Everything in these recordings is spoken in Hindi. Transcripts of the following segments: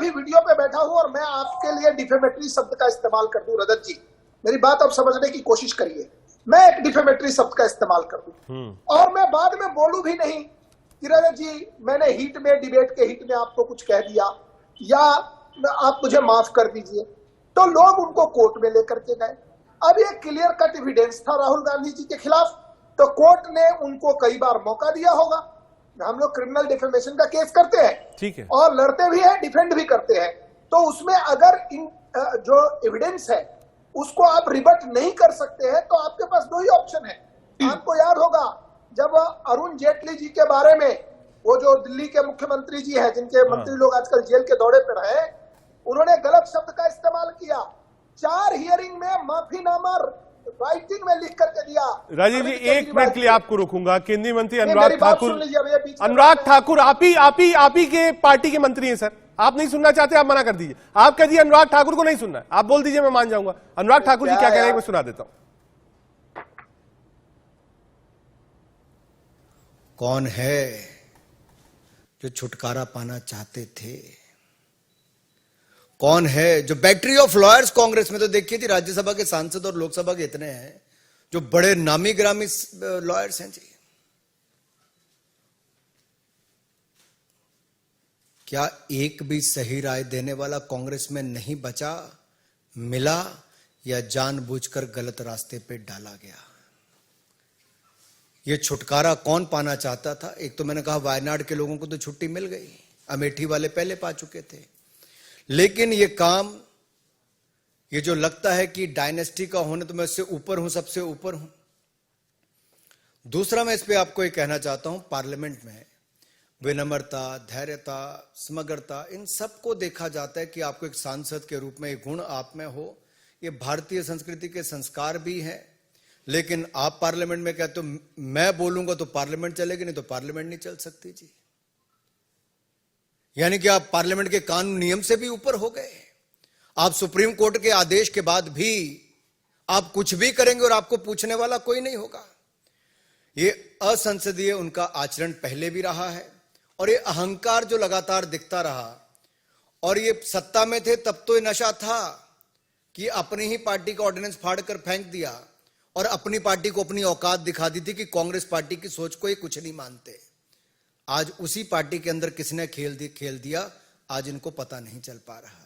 अभी वीडियो पे बैठा हूं और मैं आपके लिए डिफेमेटरी शब्द का इस्तेमाल कर दूं, रजत जी मेरी बात अब समझने की कोशिश करिए। मैं एक डिफेमेटरी शब्द का इस्तेमाल कर दूं और मैं बाद में बोलूं भी नहीं कि रजत जी मैंने हीट में, डिबेट के हीट में आपको कुछ कह दिया या आप मुझे माफ कर दीजिए, तो लोग उनको कोर्ट में लेकर के गए। अब ये क्लियर कट एविडेंस था राहुल गांधी जी के खिलाफ, तो कोर्ट ने उनको कई बार मौका दिया होगा। हम लोग क्रिमिनल डिफेमेशन का केस करते हैं, ठीक है, और लड़ते भी हैं, डिफेंड भी करते हैं, तो उसमें अगर इन जो एविडेंस है उसको आप रिबट नहीं कर सकते हैं तो आपके पास दो ही ऑप्शन है। आपको याद होगा जब अरुण जेटली जी के बारे में, वो जो दिल्ली के मुख्यमंत्री जी हैं जिनके मंत्री लोग आजकल जेल के दौरे पर हैं, उन्होंने गलत शब्द का इस्तेमाल किया। 4 हियरिंग में माफीनामा राइटिंग में लिख करके दिया। राजीव जी 1 मिनट के लिए आपको रोकूंगा। केंद्रीय मंत्री अनुराग ठाकुर आप ही के पार्टी के मंत्री हैं सर। आप नहीं सुनना चाहते, आप मना कर दीजिए। आप कह दिए अनुराग ठाकुर को नहीं सुनना है, आप बोल दीजिए, मैं मान जाऊंगा। अनुराग ठाकुर जी क्या कह रहे हैं मैं सुना देता हूं। कौन है जो छुटकारा पाना चाहते थे? कौन है जो बैटरी ऑफ लॉयर्स? कांग्रेस में तो देखिए जी, राज्यसभा के सांसद और लोकसभा के इतने हैं जो बड़े नामी ग्रामी लॉयर्स हैं जी। क्या एक भी सही राय देने वाला कांग्रेस में नहीं बचा, मिला, या जानबूझकर गलत रास्ते पे डाला गया? ये छुटकारा कौन पाना चाहता था? एक तो मैंने कहा वायनाड के लोगों को तो छुट्टी मिल गई, अमेठी वाले पहले पा चुके थे, लेकिन ये काम, ये जो लगता है कि डायनेस्टी का होने तो मैं उससे ऊपर हूं, सबसे ऊपर हूं। दूसरा, मैं इस पे आपको ये कहना चाहता हूं, पार्लियामेंट में विनम्रता, धैर्यता, समग्रता, इन सबको देखा जाता है कि आपको एक सांसद के रूप में ये गुण आप में हो। ये भारतीय संस्कृति के संस्कार भी हैं, लेकिन आप पार्लियामेंट में कहते हो मैं बोलूंगा तो पार्लियामेंट चलेगी, नहीं तो पार्लियामेंट नहीं चल सकती जी। यानी कि आप पार्लियामेंट के कानून नियम से भी ऊपर हो गए। आप सुप्रीम कोर्ट के आदेश के बाद भी आप कुछ भी करेंगे और आपको पूछने वाला कोई नहीं होगा। ये असंसदीय उनका आचरण पहले भी रहा है, और ये अहंकार जो लगातार दिखता रहा। और ये सत्ता में थे तब तो ये नशा था कि अपनी ही पार्टी का ऑर्डिनेंस फाड़कर फेंक दिया और अपनी पार्टी को अपनी औकात दिखा दी थी कि कांग्रेस पार्टी की सोच को ये कुछ नहीं मानते। आज उसी पार्टी के अंदर किसने खेल दिया, आज इनको पता नहीं चल पा रहा।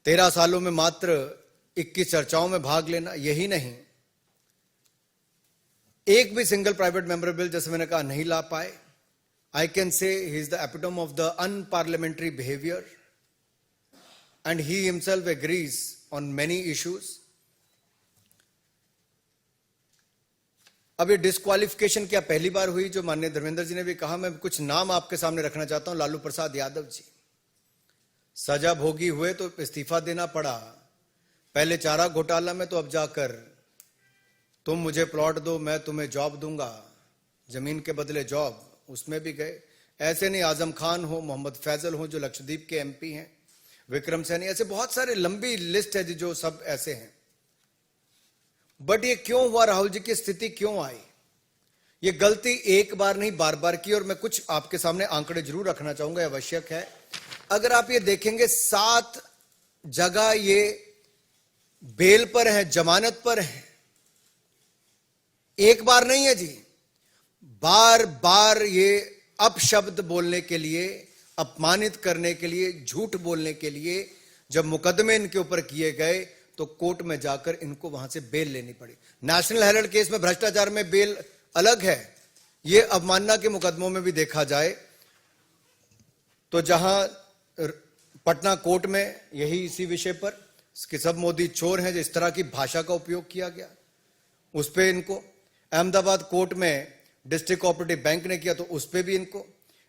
13 सालों में मात्र 21 चर्चाओं में भाग लेना, यही नहीं, एक भी सिंगल प्राइवेट मेंबर बिल, जैसे मैंने कहा, नहीं ला पाए। I can say he is the epitome of the unparliamentary behavior, and he himself agrees on many issues. अब ये डिस्क्वालिफिकेशन क्या पहली बार हुई? जो माननीय धर्मेंद्र जी ने भी कहा, मैं कुछ नाम आपके सामने रखना चाहता हूं। लालू प्रसाद यादव जी, सजा भोगी हुए तो इस्तीफा देना पड़ा। पहले चारा घोटाला में, तो अब जाकर तुम मुझे प्लॉट दो, मैं तुम्हें जॉब दूंगा, जमीन के बदले जॉब, उसमें भी गए। ऐसे नहीं, आजम खान हो, मोहम्मद फैजल हो जो लक्षद्वीप के एमपी हैं, विक्रम सैनी, ऐसे बहुत सारे, लंबी लिस्ट है जो सब ऐसे हैं। बट ये क्यों हुआ? राहुल जी की स्थिति क्यों आई? ये गलती एक बार नहीं, बार बार की। और मैं कुछ आपके सामने आंकड़े जरूर रखना चाहूंगा, आवश्यक है। अगर आप ये देखेंगे, 7 जगह ये बेल पर है, जमानत पर है। एक बार नहीं है जी, बार बार ये अपशब्द बोलने के लिए, अपमानित करने के लिए, झूठ बोलने के लिए जब मुकदमे इनके ऊपर किए गए तो कोर्ट में जाकर इनको वहां से बेल लेनी पड़ी। नेशनल हेराल्ड केस में भ्रष्टाचार में बेल अलग है, ये अवमानना के मुकदमों में भी देखा जाए तो जहां पटना कोर्ट में यही इसी विषय पर कि सब मोदी चोर हैं, जो इस तरह की भाषा का उपयोग किया गया, उस पर इनको। अहमदाबाद कोर्ट में डिस्ट्रिक्ट कोऑपरेटिव बैंक ने किया तो उस पर भी इनको।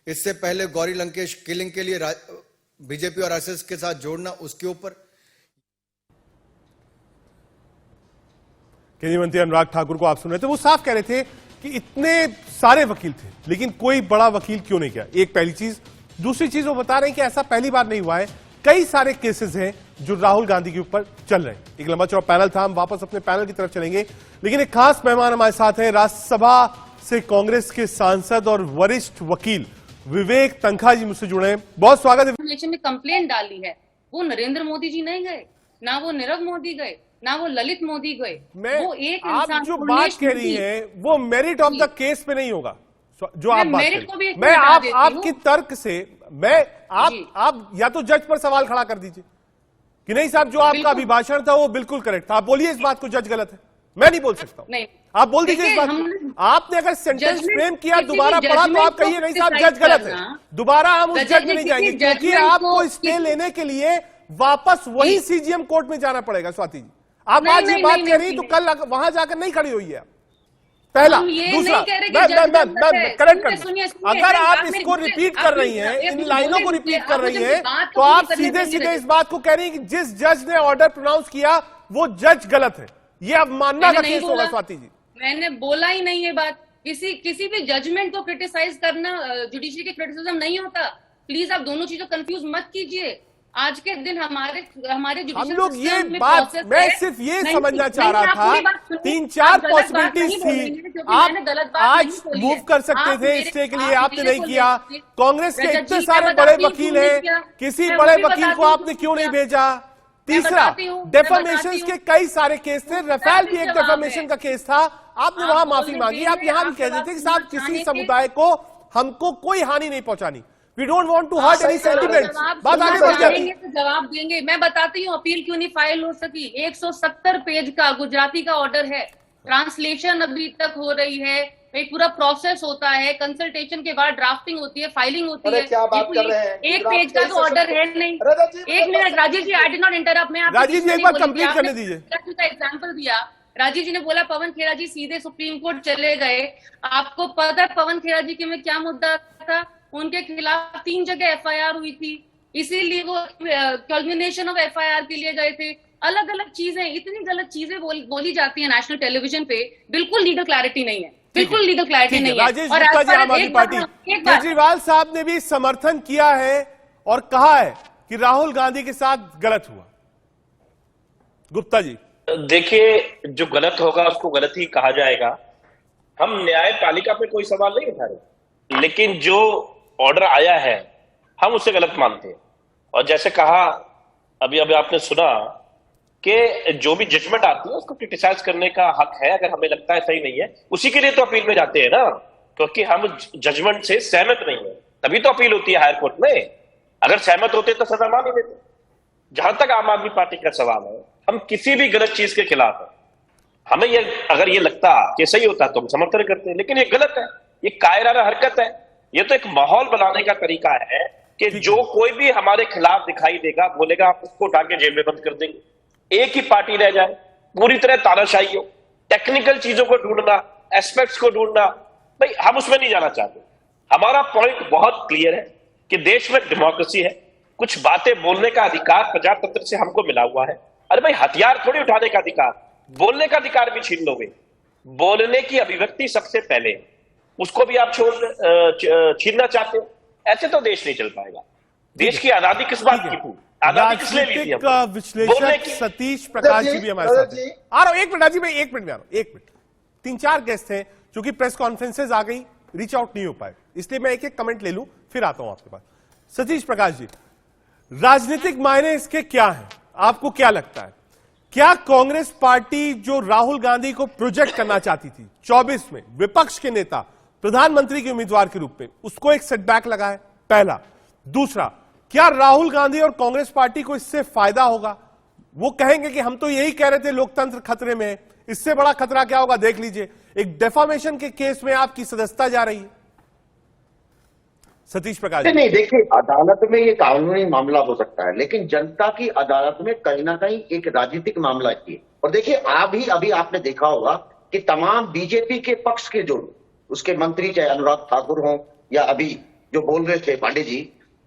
इससे पहले गौरी लंकेश किलिंग के लिए बीजेपी और आरएसएस के साथ जोड़ना, उसके ऊपर। केंद्रीय मंत्री अनुराग ठाकुर को आप सुन रहे थे, वो साफ कह रहे थे कि इतने सारे वकील थे लेकिन कोई बड़ा वकील क्यों नहीं किया। एक पहली चीज। दूसरी चीज, वो बता रहे हैं कि ऐसा पहली बार नहीं हुआ है, कई सारे केसेस हैं जो राहुल गांधी के ऊपर चल रहे हैं। एक लंबा चौड़ा पैनल था, हम वापस अपने पैनल की तरफ चलेंगे, लेकिन एक खास मेहमान हमारे साथ हैं, राज्यसभा से कांग्रेस के सांसद और वरिष्ठ वकील विवेक तनखा जी मुझसे जुड़े हैं, बहुत स्वागत है। इलेक्शन में कंप्लेंट डाली है, वो नरेंद्र मोदी जी नहीं गए, ना वो नीरव मोदी गए, ना वो ललित मोदी गए। वो एक आप इंसान जो बात कह रही हैं वो मेरिट ऑफ द केस पे नहीं होगा जो आप बात मेरिट को भी करें। मैं आपके तर्क से आप या तो जज पर सवाल खड़ा कर दीजिए कि नहीं साहब जो आपका अभिभाषण था वो बिल्कुल करेक्ट था, आप बोलिए इस बात को जज गलत है, मैं नहीं बोल सकता। नहीं, आप बोल दीजिए इस बात को। आपने अगर सेंटेंस फ्रेम किया दोबारा पढ़ा तो आप कहिए नहीं साहब जज गलत है, दोबारा हम उस जज में नहीं जाएंगे क्योंकि आपको स्टे लेने के लिए वापस वही सीजीएम कोर्ट में जाना पड़ेगा। स्वाति जी आप आज ये बात कह रही तो कल वहां जाकर नहीं खड़ी हुई है। पहला, दूसरा, मैं करेक्ट कर, अगर आप इसको रिपीट कर रही हैं, इन लाइनों को रिपीट कर रही हैं, तो आप सीधे सीधे इस बात को कह रही हैं कि जिस जज ने ऑर्डर प्रोनाउंस किया वो जज गलत है, ये अब मानना का केस होगा। स्वाति जी मैंने बोला ही नहीं ये बात, किसी भी जजमेंट को क्रिटिसाइज करना जुडिशरी के क्रिटिसिज्म नहीं होता। प्लीज आप दोनों चीजों कंफ्यूज मत कीजिए। आज के दिन हमारे हम लोग ये बात, मैं सिर्फ ये समझना चाह रहा था, 3-4 पॉसिबिलिटीज थी, आप आज मूव कर सकते थे स्टे के लिए, आपने नहीं किया। कांग्रेस के इतने सारे बड़े वकील हैं, किसी बड़े वकील को आपने क्यों नहीं भेजा? तीसरा, डेफामेशन के कई सारे केस थे, रफेल भी एक डेफामेशन का केस था, आपने वहां माफी मांगी। आप यहां भी कह देते कि साहब किसी समुदाय को हमको कोई हानि नहीं पहुंचानी, we don't want to hurt any sentiments. बात आगे बढ़ जाती है। जवाब देंगे, मैं बताती हूँ अपील क्यों नहीं फाइल हो सकी। 170 पेज का गुजराती का ऑर्डर है, ट्रांसलेशन अभी तक हो रही है, एक पूरा प्रोसेस होता है, कंसल्टेशन के बाद ड्राफ्टिंग होती है, फाइलिंग होती है। क्या बात कर रहे हैं? एक पेज का तो ऑर्डर है नहीं। एक minute Rajiv ji, I did not interrupt, मैं राजीव जी एक बार कंप्लीट करने दीजिए। एग्जाम्पल दिया, राजीव जी ने बोला पवन खेड़ा जी सीधे सुप्रीम कोर्ट चले गए। आपको पता है पवन खेड़ा जी के में क्या मुद्दा था? उनके खिलाफ 3 जगह एफआईआर हुई थी, इसीलिए वो कल्मिनेशन ऑफ एफआईआर के लिए गए थे। अलग अलग चीजें, इतनी गलत चीजें बोली जाती है नेशनल टेलीविजन पे, बिल्कुल लीगल क्लैरिटी नहीं है, बिल्कुल लीगल क्लैरिटी नहीं है। राजेश गुप्ता जी आम आदमी पार्टी, केजरीवाल साहब ने भी समर्थन किया है और कहा है कि राहुल गांधी के साथ गलत हुआ। गुप्ता जी देखिए, जो गलत होगा उसको गलत ही कहा जाएगा। हम न्यायपालिका पे कोई सवाल नहीं उठा रहे, लेकिन जो ऑर्डर आया है हम उसे गलत मानते हैं। और जैसे कहा अभी आपने सुना कि जो भी जजमेंट आती है उसको क्रिटिसाइज करने का हक है, अगर हमें लगता है सही नहीं है, उसी के लिए तो अपील में जाते हैं ना, क्योंकि हम जजमेंट से सहमत नहीं है तभी तो अपील होती है हायर कोर्ट में। अगर सहमत होते तो सजा मान ही देते। जहां तक आम आदमी पार्टी का सवाल है, हम किसी भी गलत चीज के खिलाफ है। हमें अगर ये लगता कि सही होता तो हम समर्थन करते हैं, लेकिन ये गलत है, ये कायराना हरकत है। ये तो एक माहौल बनाने का तरीका है कि जो कोई भी हमारे खिलाफ दिखाई देगा, बोलेगा आप उसको उठा के जेल में बंद कर देंगे। एक ही पार्टी रह जाए, पूरी तरह तानाशाही हो, टेक्निकल चीजों को ढूंढना, एस्पेक्ट्स को ढूंढना, भाई हम उसमें नहीं जाना चाहते। हमारा पॉइंट बहुत क्लियर है कि देश में डेमोक्रेसी है, कुछ बातें बोलने का अधिकार प्रजातंत्र से हमको मिला हुआ है। अरे भाई हथियार थोड़ी उठाने का अधिकार, बोलने का अधिकार भी छीन लोगे। बोलने की अभिव्यक्ति सबसे पहले, उसको भी आप छीनना चाहते हो, ऐसे तो देश नहीं चल पाएगा। देश की आजादी किस बात की थी? आजादी किसने ली थी? विश्लेषक सतीश प्रकाश जी भी हमारे साथ हैं। आ रहा हूं, 1 मिनट राजीव भाई, 1 मिनट में आ रहा हूं, 1 मिनट। 3-4 गेस्ट हैं, क्योंकि प्रेस कॉन्फ्रेंसेज आ गई, रीच आउट नहीं हो पाए, इसलिए मैं एक कमेंट ले लूं फिर आता हूं आपके पास। सतीश प्रकाश जी, राजनीतिक मायने इसके क्या हैं, आपको क्या लगता है? क्या कांग्रेस पार्टी जो राहुल गांधी को प्रोजेक्ट करना चाहती थी 24 में विपक्ष के नेता, प्रधानमंत्री के उम्मीदवार के रूप में, उसको एक सेटबैक लगा है? पहला। दूसरा, क्या राहुल गांधी और कांग्रेस पार्टी को इससे फायदा होगा? वो कहेंगे कि हम तो यही कह रहे थे लोकतंत्र खतरे में है, इससे बड़ा खतरा क्या होगा देख लीजिए। एक डेफामेशन के केस में आपकी सदस्यता जा रही है। सतीश प्रकाश नहीं, देखिए अदालत में ये कानूनी मामला हो सकता है, लेकिन जनता की अदालत में कहीं ना कहीं एक राजनीतिक मामला है। और देखिए अभी आपने देखा होगा कि तमाम बीजेपी के पक्ष के जो उसके मंत्री, चाहे अनुराग ठाकुर हों या अभी जो बोल रहे थे पांडे जी,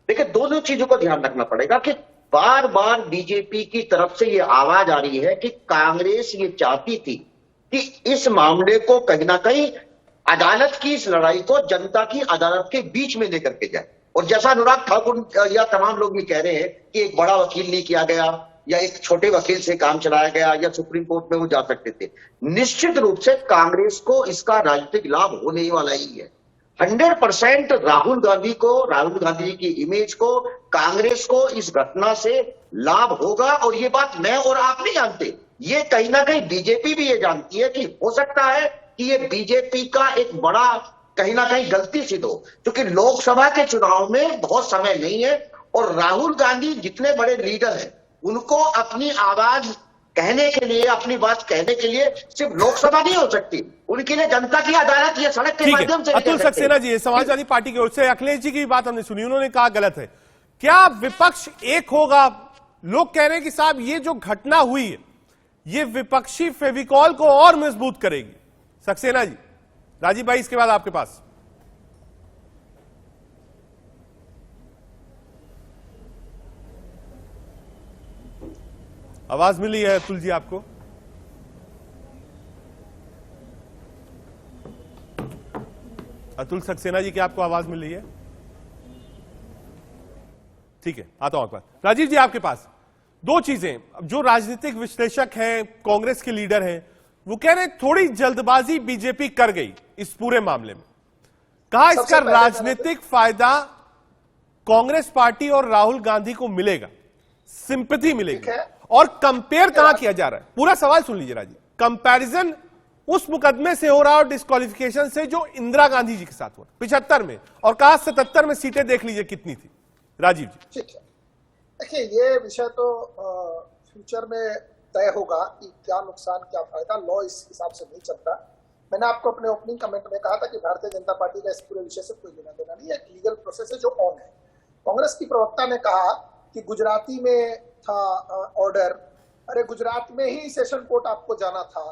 देखिए दोनों चीजों का ध्यान रखना पड़ेगा कि बार बार बीजेपी की तरफ से ये आवाज आ रही है कि कांग्रेस ये चाहती थी कि इस मामले को कहीं ना कहीं अदालत की इस लड़ाई को जनता की अदालत के बीच में लेकर के जाए। और जैसा अनुराग ठाकुर या तमाम लोग भी कह रहे हैं कि एक बड़ा वकील नहीं किया गया या एक छोटे वकील से काम चलाया गया या सुप्रीम कोर्ट में वो जा सकते थे, निश्चित रूप से कांग्रेस को इसका राजनीतिक लाभ होने वाला ही है। 100% राहुल गांधी जी की इमेज को, कांग्रेस को इस घटना से लाभ होगा। और ये बात मैं और आप नहीं जानते, ये कहीं ना कहीं बीजेपी भी ये जानती है कि हो सकता है कि ये बीजेपी का एक बड़ा कहीं ना कहीं गलती सिद्ध हो, क्योंकि लोकसभा के चुनाव में बहुत समय नहीं है और राहुल गांधी जितने बड़े लीडर हैं उनको अपनी आवाज कहने के लिए, अपनी बात कहने के लिए सिर्फ लोकसभा नहीं हो सकती, उनके लिए जनता की अदालत ये सड़क के ठीक माध्यम से है। अतुल सक्सेना जी, समाजवादी पार्टी की ओर से अखिलेश जी की बात हमने सुनी, उन्होंने कहा गलत है। क्या विपक्ष एक होगा? लोग कह रहे हैं कि साहब ये जो घटना हुई है ये विपक्षी फेविकॉल को और मजबूत करेगी। सक्सेना जी, राजीव भाई, इसके बाद आपके पास। आवाज मिली है अतुल जी आपको? अतुल सक्सेना जी, क्या आपको आवाज मिल रही है? ठीक है, आता हूं आपके पास। राजीव जी, आपके पास दो चीजें। जो राजनीतिक विश्लेषक हैं, कांग्रेस के लीडर हैं, वो कह रहे हैं थोड़ी जल्दबाजी बीजेपी कर गई इस पूरे मामले में। कहा इसका राजनीतिक फायदा कांग्रेस पार्टी और राहुल गांधी को मिलेगा, सिंपैथी मिलेगी। और कंपेयर कहां किया जा रहा है? पूरा सवाल सुन लीजिए राजीव। कंपैरिजन उस मुकदमे से हो रहा है और डिस्क्वालिफिकेशन से जो इंदिरा गांधी जी के साथ हुआ 75 में, और कहा 77 में सीटें देख लीजिए कितनी थी। राजीव जी, ठीक है, देखिए ये विषय तो फ्यूचर में तय होगा कि क्या नुकसान क्या फायदा, लॉ इस हिसाब से नहीं चलता। मैंने आपको अपने ओपनिंग कमेंट में कहा था कि भारतीय जनता पार्टी का इस पूरे विषय से कोई लेना देना नहीं है, एक लीगल प्रोसेस है जो ऑन है। कांग्रेस की प्रवक्ता ने कहा कि गुजराती में था ऑर्डर, अरे गुजरात में ही सेशन कोर्ट आपको जाना था,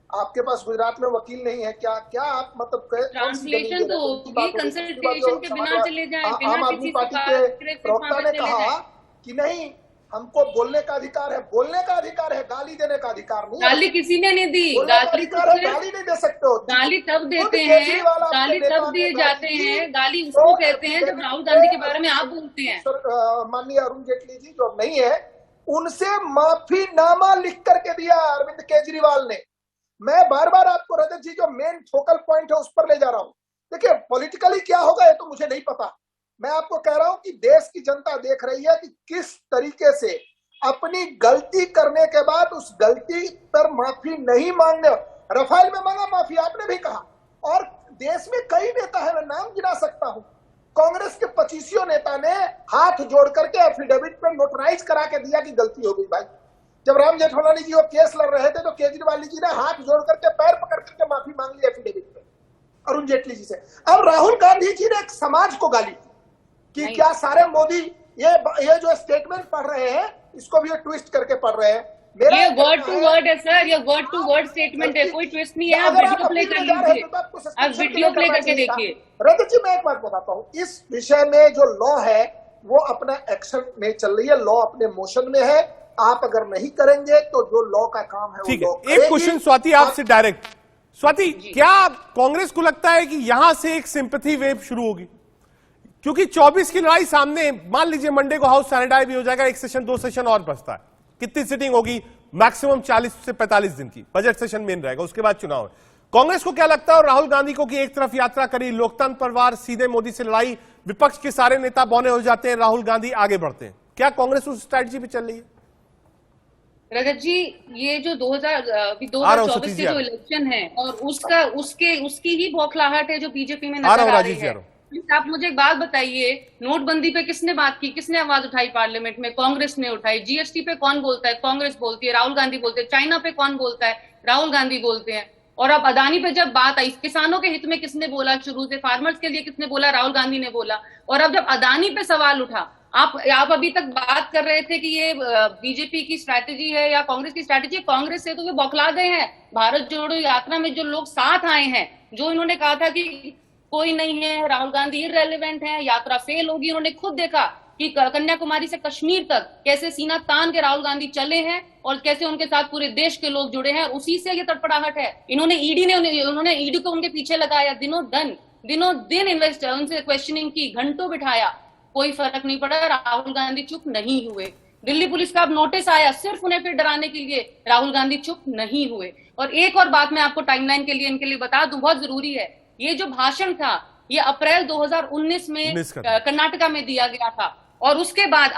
आपके पास गुजरात में वकील नहीं है क्या? क्या आप मतलब ट्रांसलेशन तो होगी, कंसल्टेशन के बिना चले जाएं, आम आदमी पार्टी के प्रवक्ता ने कहा कि नहीं, हमको बोलने का अधिकार है, बोलने का अधिकार है, गाली देने का अधिकार नहीं। गाली किसी ने नहीं दी, गाली नहीं दे सकते हो। गाली तब देते हैं, गाली तब दिए जाते हैं, गाली उसको कहते हैं जब राहुल गांधी के बारे में आप बोलते हैं। माननीय अरुण जेटली जी जो नहीं है, उनसे माफीनामा लिख करके दिया अरविंद केजरीवाल ने। मैं बार बार आपको रजत जी जो मेन फोकल पॉइंट है उस पर ले जा रहा हूं। देखिए पॉलिटिकली क्या होगा ये तो मुझे नहीं पता, मैं आपको कह रहा हूं कि देश की जनता देख रही है कि किस तरीके से अपनी गलती करने के बाद उस गलती पर माफी नहीं मांगने। रफाल में मांगा माफी, आपने भी कहा, और देश में कई नेता है, मैं नाम गिना सकता हूं, कांग्रेस के 25 नेता ने हाथ जोड़ करके एफिडेविट पर नोटराइज करा के दिया कि गलती हो गई। भाई जब राम जेठमलानी जी वो केस लड़ रहे थे तो केजरीवाल जी ने हाथ जोड़ करके पैर पकड़ करके माफी मांग ली एफिडेविट पे अरुण जेटली जी से। अब राहुल गांधी जी ने एक समाज को गाली दी कि क्या सारे मोदी ये जो स्टेटमेंट पढ़ रहे हैं इसको भी ये ट्विस्ट करके पढ़ रहे हैं। ये वर्ड टू वर्ड है सर, ये वर्ड टू वर्ड स्टेटमेंट है, कोई ट्विस्ट नहीं है। आप वीडियो प्ले कर लीजिए, आप वीडियो प्ले करके देखिए। रजत जी मैं एक बात बताता हूँ, इस विषय में जो लॉ है वो अपना एक्शन में चल रही है, लॉ अपने मोशन में है। आप अगर नहीं करेंगे तो जो लॉ का काम है ठीक वो है। एक क्वेश्चन स्वाति आपसे डायरेक्ट। स्वाति, क्या कांग्रेस को लगता है कि यहां से एक सिंपैथी वेव शुरू होगी? क्योंकि 24 की लड़ाई सामने, मान लीजिए मंडे को हाउस सैनिटाइज भी हो जाएगा, एक सेशन 2 सेशन और बचता है, कितनी सिटिंग होगी? मैक्सिमम 40 से 45 दिन की, बजट सेशन मेन रहेगा, उसके बाद चुनाव है। कांग्रेस को क्या लगता है और राहुल गांधी को कि एक तरफ यात्रा करी, लोकतंत्र परिवार, सीधे मोदी से लड़ाई, विपक्ष के सारे नेता बौने हो जाते हैं, राहुल गांधी आगे बढ़ते हैं, क्या कांग्रेस उस स्ट्रैटेजी पे चल रही है? रजत जी, ये जो 2024 के जो इलेक्शन है और उसकी ही बौखलाहट है जो बीजेपी में नजर आ रही है। आप मुझे एक बात बताइए, नोटबंदी पे किसने बात की, किसने आवाज उठाई पार्लियामेंट में? कांग्रेस ने उठाई। जीएसटी पे कौन बोलता है? कांग्रेस बोलती है, राहुल गांधी बोलते हैं। चाइना पे कौन बोलता है? राहुल गांधी बोलते हैं। और अब अदानी पे जब बात आई, किसानों के हित में किसने बोला? शुरू से फार्मर्स के लिए किसने बोला? राहुल गांधी ने बोला। और अब जब अदानी पे सवाल उठा, आप अभी तक बात कर रहे थे कि ये बीजेपी की स्ट्रैटेजी है या कांग्रेस की स्ट्रैटेजी। कांग्रेस से तो ये बौखला गए हैं। भारत जोड़ो यात्रा में जो लोग साथ आए हैं, जो इन्होंने कहा था कि कोई नहीं है, राहुल गांधी इररेलेवेंट है, यात्रा फेल होगी, उन्होंने खुद देखा कि कन्याकुमारी से कश्मीर तक कैसे सीना तान के राहुल गांधी चले हैं और कैसे उनके साथ पूरे देश के लोग जुड़े हैं। उसी से ये तड़पड़ाहट है। उन्होंने ईडी को उनके पीछे लगाया, दिनों दिन इन्वेस्टर उनसे क्वेश्चनिंग की, घंटों बिठाया, कोई फर्क नहीं पड़ा। राहुल गांधी चुप नहीं हुए। दिल्ली पुलिस का अब नोटिस आया सिर्फ उन्हें फिर डराने के लिए, राहुल गांधी चुप नहीं हुए। और एक और बात मैं आपको टाइमलाइन के लिए इनके लिए बता दूं, बहुत जरूरी है। ये जो भाषण था ये अप्रैल 2019 में 19 का। कर्नाटका में दिया गया था और उसके बाद